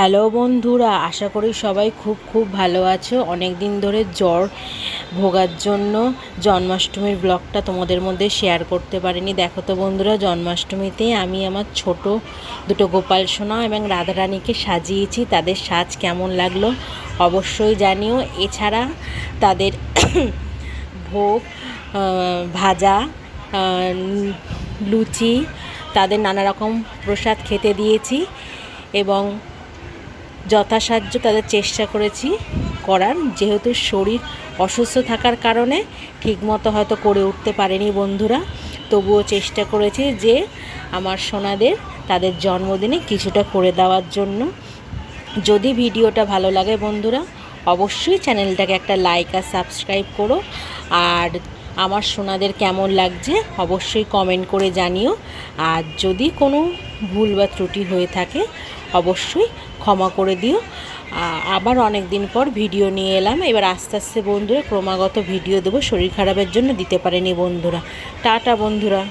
Hello বন্ধুরা, আশা করি সবাই খুব ভালো আছো। অনেক দিন ধরে জ্বর ভোগার জন্য জন্মাষ্টমীর ব্লগটা তোমাদের মধ্যে শেয়ার করতে পারিনি। দেখো তো বন্ধুরা, জন্মাষ্টমীতে আমি আমার ছোট দুটো গোপাল সোনা এবং রাধারানীকে সাজিয়েছি। তাদের সাজ কেমন লাগলো অবশ্যই জানিও। এছাড়া তাদের ভোগ, ভাজা, লুচি, তাদের নানা রকম প্রসাদ খেতে দিয়েছি এবং যথাসাধ্য তাদের চেষ্টা করেছি করার। যেহেতু শরীর অসুস্থ থাকার কারণে ঠিকমতো হয়তো করে উঠতে পারেনি বন্ধুরা, তবুও চেষ্টা করেছি যে আমার সোনাদের তাদের জন্মদিনে কিছুটা করে দেওয়ার জন্য। যদি ভিডিওটা ভালো লাগে বন্ধুরা, অবশ্যই চ্যানেলটাকে একটা লাইক আর সাবস্ক্রাইব করো। আর আমার সোনাদের কেমন লাগছে অবশ্যই কমেন্ট করে জানিও। আর যদি কোনো ভুল বা ত্রুটি হয়ে থাকে অবশ্যই ক্ষমা করে দিও। আবার অনেক দিন পর ভিডিও নিয়ে এলাম। এবার আস্তে আস্তে বন্ধুরা ক্রমাগত ভিডিও দেবো। শরীর খারাপের জন্য দিতে পারেনি বন্ধুরা। টাটা বন্ধুরা।